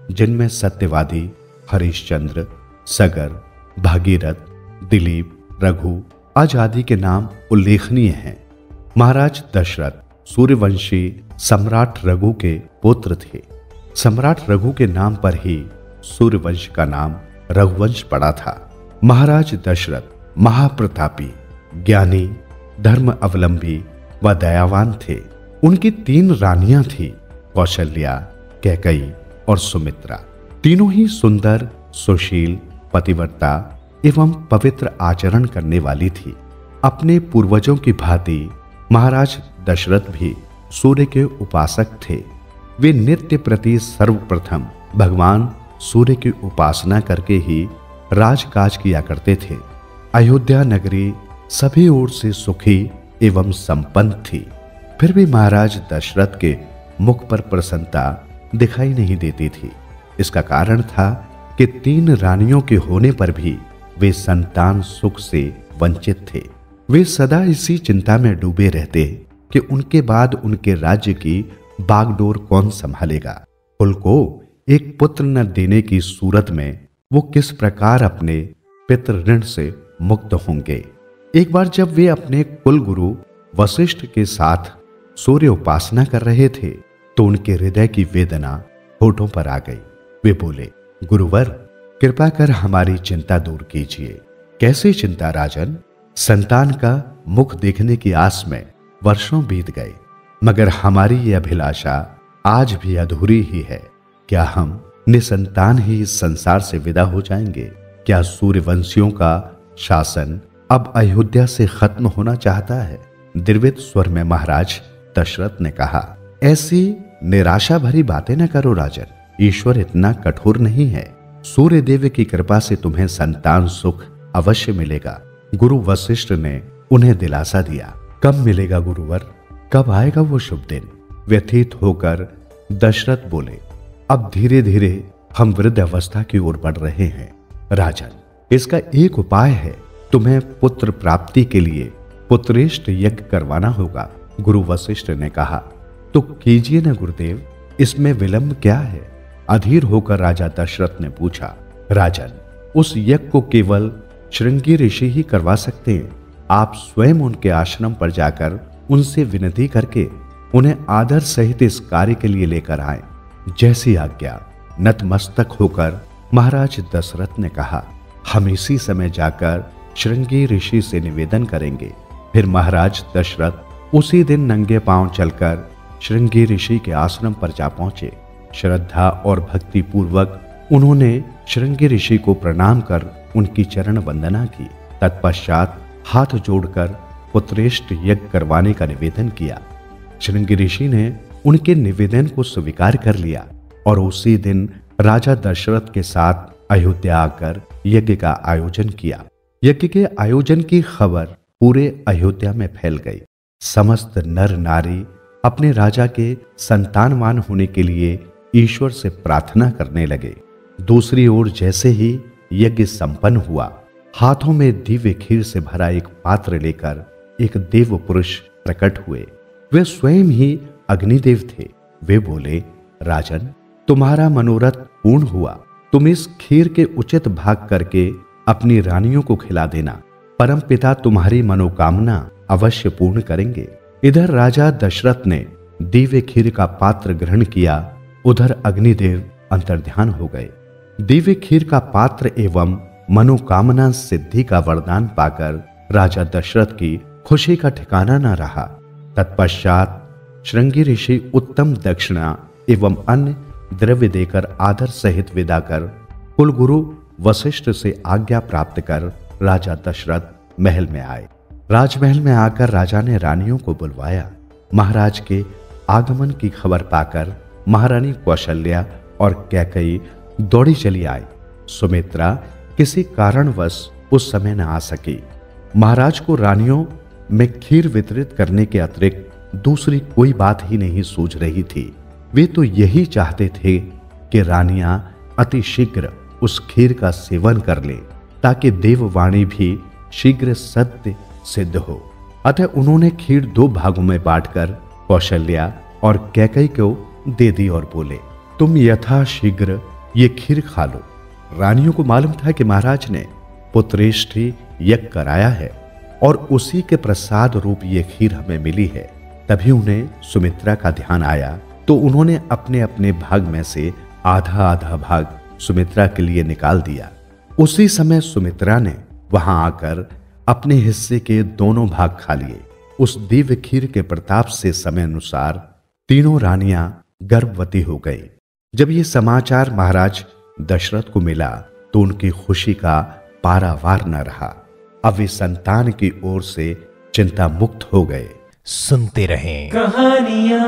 जिनमें सत्यवादी, हरिश्चंद्र, सगर, भागीरथ, दिलीप, रघु आदि के नाम उल्लेखनीय हैं। महाराज दशरथ सूर्यवंशी सम्राट रघु के पुत्र थे। सम्राट रघु के नाम पर ही सूर्यवंश का नाम रघुवंश पड़ा था। महाराज दशरथ महाप्रतापी, ज्ञानी, धर्म अवलंबी व दयावान थे। उनकी 3 रानियां थी, कौशल्या, कैकई और सुमित्रा। तीनों ही सुंदर, सुशील, पतिव्रता एवं पवित्र आचरण करने वाली थी। अपने पूर्वजों की भांति महाराज दशरथ भी सूर्य के उपासक थे। वे नित्य प्रति सर्वप्रथम भगवान सूर्य की उपासना करके ही राजकाज किया करते थे। अयोध्या नगरी सभी ओर से सुखी एवं संपन्न थी। फिर भी महाराज दशरथ के मुख पर प्रसन्नता दिखाई नहीं देती थी। इसका कारण था कि 3 रानियों के होने पर भी वे संतान सुख से वंचित थे। वे सदा इसी चिंता में डूबे रहते कि उनके बाद उनके राज्य की बागडोर कौन संभालेगा। कुल को एक पुत्र न देने की सूरत में वो किस प्रकार अपने पितृ ऋण से मुक्त होंगे। एक बार जब वे अपने कुल गुरु वशिष्ठ के साथ सूर्य उपासना कर रहे थे तो उनके हृदय की वेदना होठों पर आ गई। वे बोले, गुरुवर, कृपा कर हमारी चिंता दूर कीजिए। कैसी चिंता राजन? संतान का मुख देखने की आस में वर्षों बीत गए, मगर हमारी यह अभिलाषा आज भी अधूरी ही है। क्या हम निसंतान ही इस संसार से विदा हो जाएंगे? क्या सूर्यवंशियों का शासन अब अयोध्या से खत्म होना चाहता है? द्रवित स्वर में महाराज दशरथ ने कहा, ऐसी निराशा भरी बातें न करो राजन। ईश्वर इतना कठोर नहीं है। सूर्य देव की कृपा से तुम्हें संतान सुख अवश्य मिलेगा। गुरु वशिष्ठ ने उन्हें दिलासा दिया। कब मिलेगा गुरुवर? कब आएगा वो शुभ दिन? व्यथित होकर दशरथ बोले, अब धीरे धीरे हम वृद्ध अवस्था की ओर बढ़ रहे हैं राजन। इसका एक उपाय है, तुम्हें पुत्र प्राप्ति के लिए पुत्रेष्ट यज्ञ करवाना होगा। गुरु वशिष्ठ ने कहा, तो कीजिए न गुरुदेव, इसमें विलंब क्या है? अधीर होकर राजा दशरथ ने पूछा, राजन, उस यज्ञ को केवल श्रृंगी ऋषि ही करवा सकते हैं। आप स्वयं उनके आश्रम पर जाकर उनसे विनती करके उन्हें आदर सहित इस कार्य के लिए लेकर आए। जैसी आज्ञा। नतमस्तक होकर महाराज दशरथ ने कहा, हम इसी समय जाकर श्रृंगी ऋषि से निवेदन करेंगे। फिर महाराज दशरथ उसी दिन नंगे पांव चलकर श्रृंगी ऋषि के आश्रम पर जा पहुंचे। श्रद्धा और भक्ति पूर्वक उन्होंने श्रृंगी ऋषि को प्रणाम कर उनकी चरण वंदना की। तत्पश्चात हाथ जोड़कर पुत्रेष्ट यज्ञ करवाने का निवेदन किया। श्रृंगी ऋषि ने उनके निवेदन को स्वीकार कर लिया और उसी दिन राजा दशरथ के साथ अयोध्या आकर यज्ञ का आयोजन किया। यज्ञ के आयोजन की खबर पूरे अयोध्या में फैल गई। समस्त नर नारी अपने राजा के संतानवान होने के लिए ईश्वर से प्रार्थना करने लगे। दूसरी ओर जैसे ही यज्ञ संपन्न हुआ, हाथों में दिव्य खीर से भरा एक पात्र लेकर एक देव पुरुष प्रकट हुए। वे स्वयं ही अग्निदेव थे। वे बोले, राजन, तुम्हारा मनोरथ पूर्ण हुआ। तुम इस खीर के उचित भाग करके अपनी रानियों को खिला देना। परमपिता तुम्हारी मनोकामना अवश्य पूर्ण करेंगे। इधर राजा दशरथ ने दिव्य खीर का पात्र ग्रहण किया, उधर अग्निदेव अंतर्ध्यान हो गए। दिव्य खीर का पात्र एवं मनोकामना सिद्धि का वरदान पाकर राजा दशरथ की खुशी का ठिकाना न रहा। तत्पश्चात श्रृंगी ऋषि उत्तम दक्षिणा एवं अन्य द्रव्य देकर आदर सहित विदा कर कुलगुरु वशिष्ठ से आज्ञा प्राप्त कर राजा दशरथ महल में आए। राजमहल में आकर राजा ने रानियों को बुलवाया। महाराज के आगमन की खबर पाकर महारानी कौशल्या और कैकेयी दौड़ी चली आई। सुमित्रा किसी कारणवश उस समय न आ सकी। महाराज को रानियों में खीर वितरित करने के अतिरिक्त दूसरी कोई बात ही नहीं सूझ रही थी। वे तो यही चाहते थे कि रानियां अति शीघ्र उस खीर का सेवन कर ले, ताकि देववाणी भी शीघ्र सत्य सिद्ध हो। अतः उन्होंने खीर 2 भागों में बांटकर कौशल्या और कैकेयी को दे दी और बोले, तुम यथा शीघ्र ये खीर खा लो। रानियों को मालूम था कि महाराज ने पुत्रेष्ठी यज्ञ कराया है और उसी के प्रसाद रूप ये खीर हमें मिली है। तभी उन्हें सुमित्रा का ध्यान आया, तो उन्होंने अपने अपने भाग में से आधा आधा भाग सुमित्रा के लिए निकाल दिया। उसी समय सुमित्रा ने वहां आकर अपने हिस्से के दोनों भाग खा लिए। उस दिव्य खीर के प्रताप से समय अनुसार तीनों रानियां गर्भवती हो गई। जब ये समाचार महाराज दशरथ को मिला तो उनकी खुशी का पारावार न रहा। अब वे संतान की ओर से चिंता मुक्त हो गए। सुनते रहें कहानियां।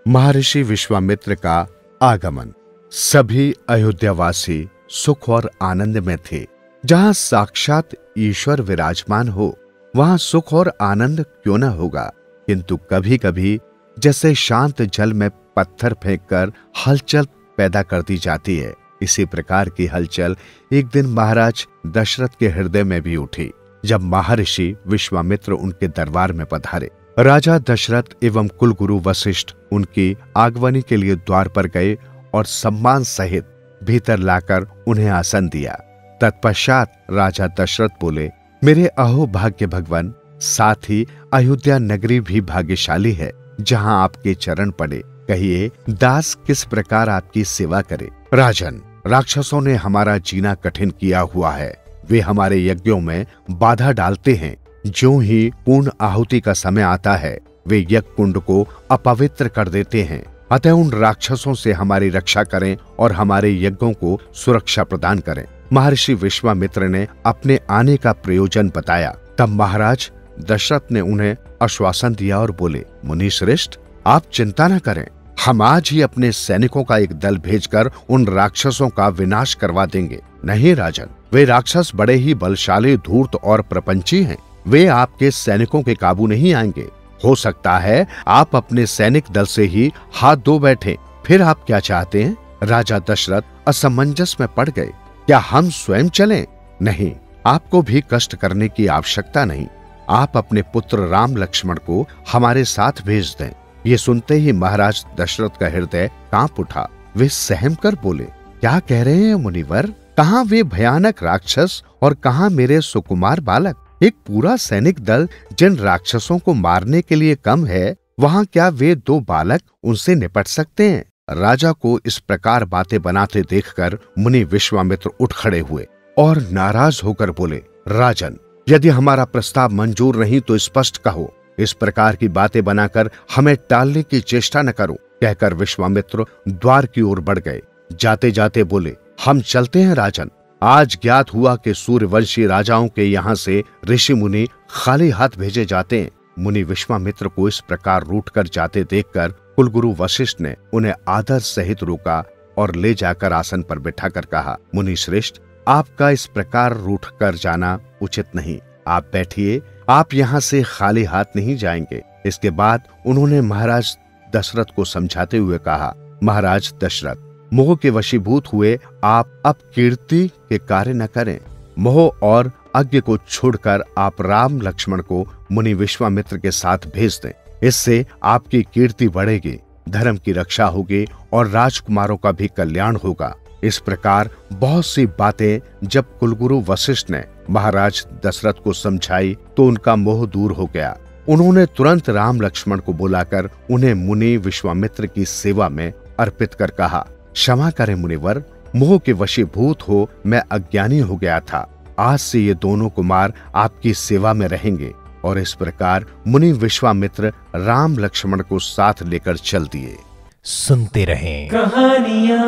महर्षि विश्वामित्र का आगमन। सभी अयोध्यावासी सुख और आनंद में थे। जहां साक्षात ईश्वर विराजमान हो, वहां सुख और आनंद क्यों न होगा। किंतु कभी कभी जैसे शांत जल में पत्थर फेंककर हलचल पैदा कर दी जाती है, इसी प्रकार की हलचल एक दिन महाराज दशरथ के हृदय में भी उठी। जब महर्षि विश्वामित्र उनके दरबार में पधारे, राजा दशरथ एवं कुलगुरु वशिष्ठ उनकी आगमनी के लिए द्वार पर गए और सम्मान सहित भीतर लाकर उन्हें आसन दिया। तत्पश्चात राजा दशरथ बोले, मेरे अहो भाग्य भगवान, साथ ही अयोध्या नगरी भी भाग्यशाली है जहां आपके चरण पड़े। कहिए दास किस प्रकार आपकी सेवा करे। राजन, राक्षसों ने हमारा जीना कठिन किया हुआ है। वे हमारे यज्ञों में बाधा डालते हैं। ज्यों ही पूर्ण आहुति का समय आता है, वे यज्ञ कुंड को अपवित्र कर देते हैं। अतः उन राक्षसों से हमारी रक्षा करें और हमारे यज्ञों को सुरक्षा प्रदान करें। महर्षि विश्वामित्र ने अपने आने का प्रयोजन बताया। तब महाराज दशरथ ने उन्हें आश्वासन दिया और बोले, मुनि श्रेष्ठ, आप चिंता न करें। हम आज ही अपने सैनिकों का एक दल भेजकर उन राक्षसों का विनाश करवा देंगे। नहीं राजन, वे राक्षस बड़े ही बलशाली, धूर्त और प्रपंची हैं। वे आपके सैनिकों के काबू नहीं आएंगे। हो सकता है आप अपने सैनिक दल से ही हाथ धो बैठे। फिर आप क्या चाहते हैं? राजा दशरथ असमंजस में पड़ गए। क्या हम स्वयं चलें? नहीं, आपको भी कष्ट करने की आवश्यकता नहीं। आप अपने पुत्र राम लक्ष्मण को हमारे साथ भेज दें। ये सुनते ही महाराज दशरथ का हृदय कांप उठा। वे सहम कर बोले, क्या कह रहे हैं मुनिवर? कहाँ वे भयानक राक्षस और कहाँ मेरे सुकुमार बालक? एक पूरा सैनिक दल जिन राक्षसों को मारने के लिए कम है, वहाँ क्या वे 2 बालक उनसे निपट सकते हैं? राजा को इस प्रकार बातें बनाते देखकर मुनि विश्वामित्र उठ खड़े हुए और नाराज होकर बोले, राजन, यदि हमारा प्रस्ताव मंजूर नहीं तो स्पष्ट कहो। इस प्रकार की बातें बनाकर हमें टालने की चेष्टा न करो। कहकर विश्वामित्र द्वार की ओर बढ़ गए। जाते जाते बोले, हम चलते हैं राजन। आज ज्ञात हुआ कि सूर्यवंशी राजाओं के यहाँ से ऋषि मुनि खाली हाथ भेजे जाते हैं। मुनि विश्वामित्र को इस प्रकार रूठ कर जाते देखकर कुलगुरु वशिष्ठ ने उन्हें आदर सहित रोका और ले जाकर आसन पर बिठाकर कहा, मुनि श्रेष्ठ, आपका इस प्रकार रूठ कर जाना उचित नहीं। आप बैठिए, आप यहाँ से खाली हाथ नहीं जाएंगे। इसके बाद उन्होंने महाराज दशरथ को समझाते हुए कहा, महाराज दशरथ, मोह के वशीभूत हुए आप अब कीर्ति के कार्य न करें। मोह और आज्ञा को छोड़कर आप राम लक्ष्मण को मुनि विश्वामित्र के साथ भेज दें। इससे आपकी कीर्ति बढ़ेगी, धर्म की रक्षा होगी और राजकुमारों का भी कल्याण होगा। इस प्रकार बहुत सी बातें जब कुलगुरु वशिष्ठ ने महाराज दशरथ को समझाई तो उनका मोह दूर हो गया। उन्होंने तुरंत राम लक्ष्मण को बुलाकर उन्हें मुनि विश्वामित्र की सेवा में अर्पित कर कहा, क्षमा करें मुनिवर, मोह के वशीभूत हो मैं अज्ञानी हो गया था। आज से ये दोनों कुमार आपकी सेवा में रहेंगे। और इस प्रकार मुनि विश्वामित्र राम लक्ष्मण को साथ लेकर चल दिए। सुनते रहें कहानियां।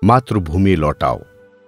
मातृभूमि लौटाओ।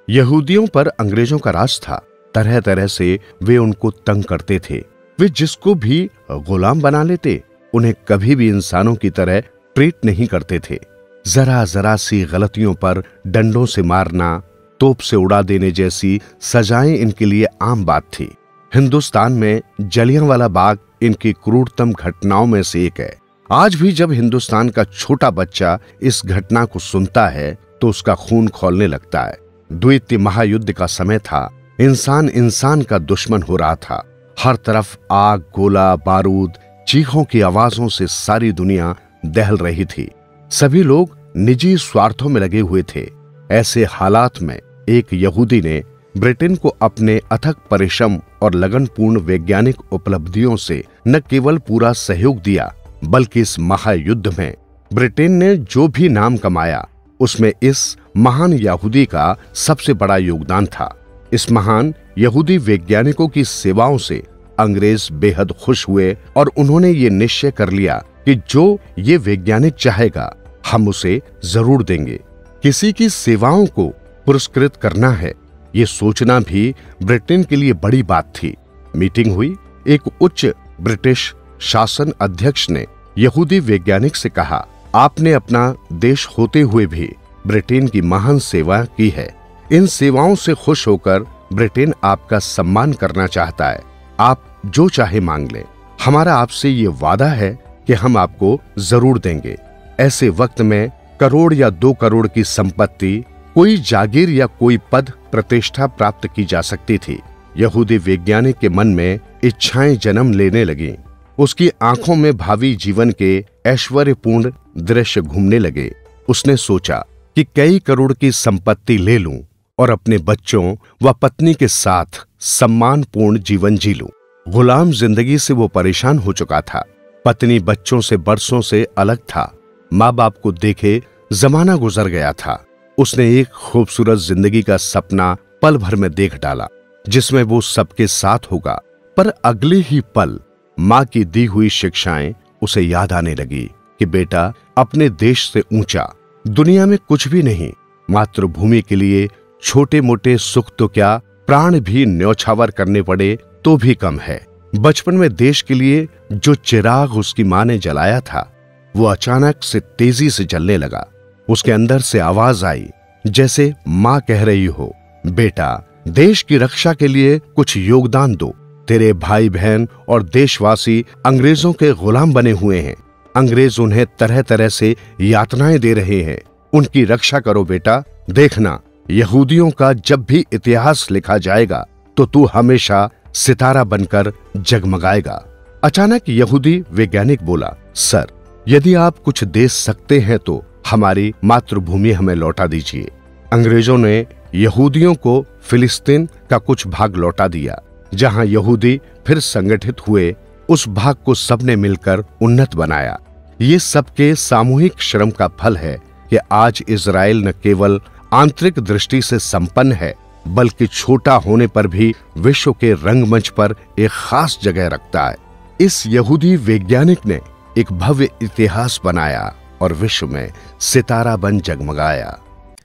यहूदियों पर अंग्रेजों का राज था। तरह तरह से वे उनको तंग करते थे। वे जिसको भी गुलाम बना लेते, उन्हें कभी भी इंसानों की तरह ट्रीट नहीं करते थे। जरा जरा सी गलतियों पर डंडों से मारना, तोप से उड़ा देने जैसी सजाएं इनके लिए आम बात थी। हिंदुस्तान में जलियांवाला बाग इनकी क्रूरतम घटनाओं में से एक है। आज भी जब हिंदुस्तान का छोटा बच्चा इस घटना को सुनता है तो उसका खून खौलने लगता है। द्वितीय महायुद्ध का समय था। इंसान इंसान का दुश्मन हो रहा था। हर तरफ आग, गोला बारूद, चीखों की आवाजों से सारी दुनिया दहल रही थी। सभी लोग निजी स्वार्थों में लगे हुए थे। ऐसे हालात में एक यहूदी ने ब्रिटेन को अपने अथक परिश्रम और लगनपूर्ण वैज्ञानिक उपलब्धियों से न केवल पूरा सहयोग दिया, बल्कि इस महायुद्ध में ब्रिटेन ने जो भी नाम कमाया उसमें इस महान यहूदी का सबसे बड़ा योगदान था। इस महान यहूदी वैज्ञानिकों की सेवाओं से अंग्रेज बेहद खुश हुए और उन्होंने ये निश्चय कर लिया कि जो ये वैज्ञानिक चाहेगा हम उसे जरूर देंगे। किसी की सेवाओं को पुरस्कृत करना है, ये सोचना भी ब्रिटेन के लिए बड़ी बात थी। मीटिंग हुई। एक उच्च ब्रिटिश शासन अध्यक्ष ने यहूदी वैज्ञानिक से कहा, आपने अपना देश होते हुए भी ब्रिटेन की महान सेवा की है। इन सेवाओं से खुश होकर ब्रिटेन आपका सम्मान करना चाहता है। आप जो चाहे मांग लें। हमारा आपसे ये वादा है कि हम आपको जरूर देंगे। ऐसे वक्त में करोड़ या 2 करोड़ की संपत्ति, कोई जागीर या कोई पद प्रतिष्ठा प्राप्त की जा सकती थी। यहूदी वैज्ञानिक के मन में इच्छाएं जन्म लेने लगीं। उसकी आंखों में भावी जीवन के ऐश्वर्यपूर्ण दृश्य घूमने लगे। उसने सोचा कि कई करोड़ की संपत्ति ले लूं और अपने बच्चों व पत्नी के साथ सम्मानपूर्ण जीवन जी लूं। गुलाम जिंदगी से वो परेशान हो चुका था। पत्नी बच्चों से बरसों से अलग था। माँ बाप को देखे जमाना गुजर गया था। उसने एक खूबसूरत जिंदगी का सपना पल भर में देख डाला, जिसमें वो सबके साथ होगा। पर अगले ही पल माँ की दी हुई शिक्षाएं उसे याद आने लगी कि बेटा, अपने देश से ऊंचा दुनिया में कुछ भी नहीं। मातृभूमि के लिए छोटे मोटे सुख तो क्या, प्राण भी न्यौछावर करने पड़े तो भी कम है। बचपन में देश के लिए जो चिराग उसकी माँ ने जलाया था, वो अचानक से तेजी से जलने लगा। उसके अंदर से आवाज आई, जैसे माँ कह रही हो, बेटा, देश की रक्षा के लिए कुछ योगदान दो। तेरे भाई बहन और देशवासी अंग्रेजों के गुलाम बने हुए हैं। अंग्रेज उन्हें तरह तरह से यातनाएं दे रहे हैं। उनकी रक्षा करो बेटा। देखना, यहूदियों का जब भी इतिहास लिखा जाएगा तो तू हमेशा सितारा बनकर जगमगाएगा। अचानक यहूदी वैज्ञानिक बोला, सर, यदि आप कुछ दे सकते हैं तो हमारी मातृभूमि हमें लौटा दीजिए। अंग्रेजों ने यहूदियों को फिलिस्तीन का कुछ भाग लौटा दिया। जहां यहूदी फिर संगठित हुए, उस भाग को सबने मिलकर उन्नत बनाया। ये सबके सामूहिक श्रम का फल है कि आज इजराइल न केवल आंतरिक दृष्टि से संपन्न है, बल्कि छोटा होने पर भी विश्व के रंगमंच पर एक खास जगह रखता है। इस यहूदी वैज्ञानिक ने एक भव्य इतिहास बनाया और विश्व में सितारा बन जगमगाया।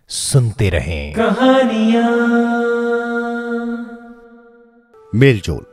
सुनते रहें कहानियां। मेलजोल।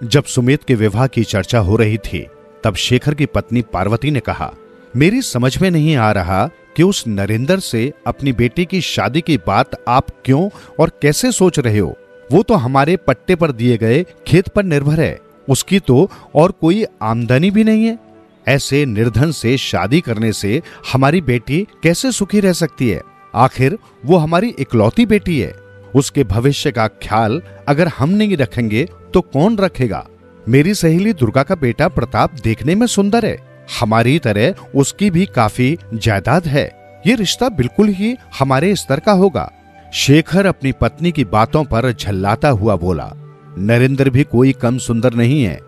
जब सुमित के विवाह की चर्चा हो रही थी, तब शेखर की पत्नी पार्वती ने कहा, मेरी समझ में नहीं आ रहा कि उस नरेंद्र से अपनी बेटी की शादी की बात आप क्यों और कैसे सोच रहे हो। वो तो हमारे पट्टे पर दिए गए खेत पर निर्भर है, उसकी तो और कोई आमदनी भी नहीं है। ऐसे निर्धन से शादी करने से हमारी बेटी कैसे सुखी रह सकती है? आखिर वो हमारी इकलौती बेटी है। उसके भविष्य का ख्याल अगर हम नहीं रखेंगे तो कौन रखेगा? मेरी सहेली दुर्गा का बेटा प्रताप देखने में सुंदर है, हमारी तरह उसकी भी काफी जायदाद है। ये रिश्ता बिल्कुल ही हमारे स्तर का होगा। शेखर अपनी पत्नी की बातों पर झल्लाता हुआ बोला। नरेंद्र भी कोई कम सुंदर नहीं है।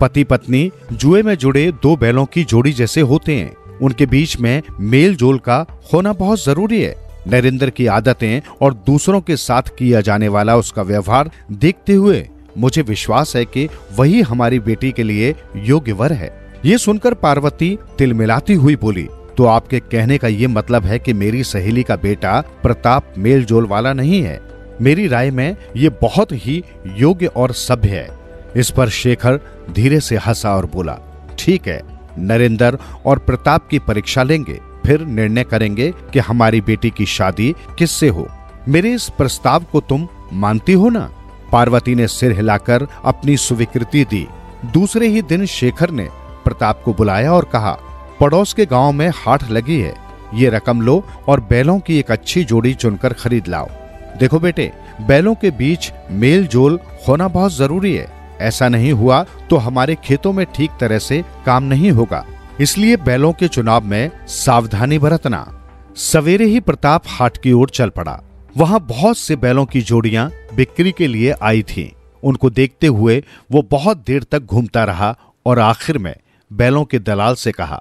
पति पत्नी जुए में जुड़े दो बैलों की जोड़ी जैसे होते हैं, उनके बीच में मेल जोल का होना बहुत जरूरी है। नरेंद्र की आदतें और दूसरों के साथ किया जाने वाला उसका व्यवहार देखते हुए मुझे विश्वास है कि वही हमारी बेटी के लिए योग्य वर है। ये सुनकर पार्वती तिलमिलाती हुई बोली, तो आपके कहने का ये मतलब है कि मेरी सहेली का बेटा प्रताप मेल जोल वाला नहीं है? मेरी राय में ये बहुत ही योग्य और सभ्य है। इस पर शेखर धीरे से हंसा और बोला, ठीक है, नरेंद्र और प्रताप की परीक्षा लेंगे, फिर निर्णय करेंगे कि हमारी बेटी की शादी किससे हो। मेरे इस प्रस्ताव को तुम मानती हो ना? पार्वती ने सिर हिलाकर अपनी स्वीकृति दी। दूसरे ही दिन शेखर ने प्रताप को बुलाया और कहा, पड़ोस के गांव में हाट लगी है, ये रकम लो और बैलों की एक अच्छी जोड़ी चुनकर खरीद लाओ। देखो बेटे, बैलों के बीच मेल जोल होना बहुत जरूरी है। ऐसा नहीं हुआ तो हमारे खेतों में ठीक तरह से काम नहीं होगा, इसलिए बैलों के चुनाव में सावधानी बरतना। सवेरे ही प्रताप हाट की ओर चल पड़ा। वहां बहुत से बैलों की जोड़ियां बिक्री के लिए आई थीं। उनको देखते हुए वो बहुत देर तक घूमता रहा और आखिर में बैलों के दलाल से कहा,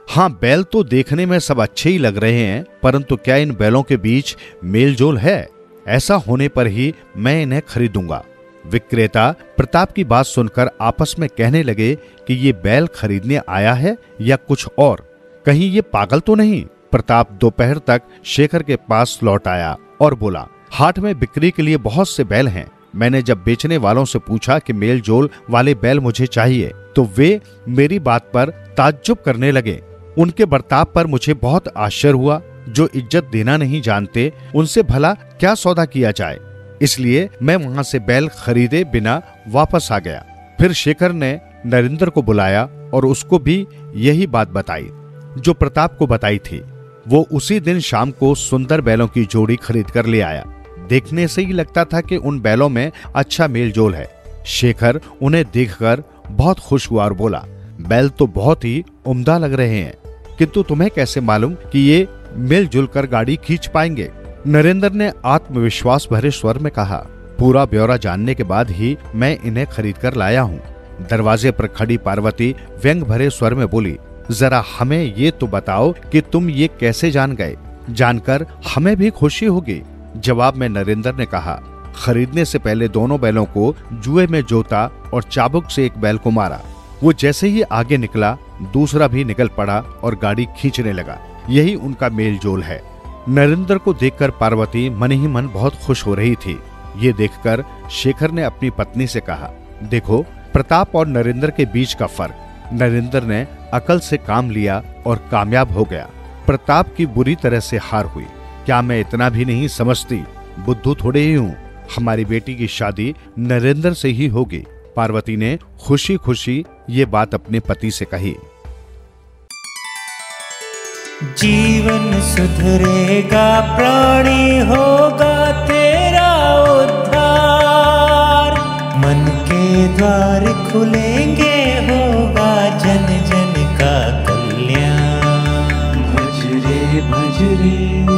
हाँ, बैल तो देखने में सब अच्छे ही लग रहे हैं, परंतु क्या इन बैलों के बीच मेल जोल है? ऐसा होने पर ही मैं इन्हें खरीदूंगा। विक्रेता प्रताप की बात सुनकर आपस में कहने लगे कि ये बैल खरीदने आया है या कुछ और, कहीं ये पागल तो नहीं। प्रताप दोपहर तक शेखर के पास लौट आया और बोला, हाट में बिक्री के लिए बहुत से बैल हैं। मैंने जब बेचने वालों से पूछा कि मेल जोल वाले बैल मुझे चाहिए, तो वे मेरी बात पर ताज्जुब करने लगे। उनके बर्ताव पर मुझे बहुत आश्चर्य हुआ। जो इज्जत देना नहीं जानते, उनसे भला क्या सौदा किया जाए? इसलिए मैं वहां से बैल खरीदे बिना वापस आ गया। फिर शेखर ने नरेंद्र को बुलाया और उसको भी यही बात बताई जो प्रताप को बताई थी। वो उसी दिन शाम को सुंदर बैलों की जोड़ी खरीद कर ले आया। देखने से ही लगता था कि उन बैलों में अच्छा मेल जोल है। शेखर उन्हें देखकर बहुत खुश हुआ और बोला, बैल तो बहुत ही उम्दा लग रहे हैं, किंतु तुम्हें कैसे मालूम कि ये मिलजुल कर गाड़ी खींच पाएंगे? नरेंद्र ने आत्मविश्वास भरे स्वर में कहा, पूरा ब्यौरा जानने के बाद ही मैं इन्हें खरीद कर लाया हूँ। दरवाजे पर खड़ी पार्वती व्यंग भरे स्वर में बोली, जरा हमें ये तो बताओ कि तुम ये कैसे जान गए? जानकर हमें भी खुशी होगी। जवाब में नरेंद्र ने कहा, खरीदने से पहले दोनों बैलों को जुए में जोता और चाबुक से एक बैल को मारा। वो जैसे ही आगे निकला, दूसरा भी निकल पड़ा और गाड़ी खींचने लगा। यही उनका मेल जोल है। नरेंद्र को देखकर पार्वती मन ही मन बहुत खुश हो रही थी। ये देखकर शेखर ने अपनी पत्नी से कहा, देखो, प्रताप और नरेंद्र के बीच का फर्क। नरेंद्र ने अकल से काम लिया और कामयाब हो गया। प्रताप की बुरी तरह से हार हुई। क्या मैं इतना भी नहीं समझती? बुद्धू थोड़े ही हूँ। हमारी बेटी की शादी नरेंद्र से ही होगी। पार्वती ने खुशी खुशी ये बात अपने पति से कही। जीवन सुधरेगा, प्राणी होगा तेरा उद्धार। मन के द्वार खुलेंगे, होगा जन जन का कल्याण। भज रे भज रे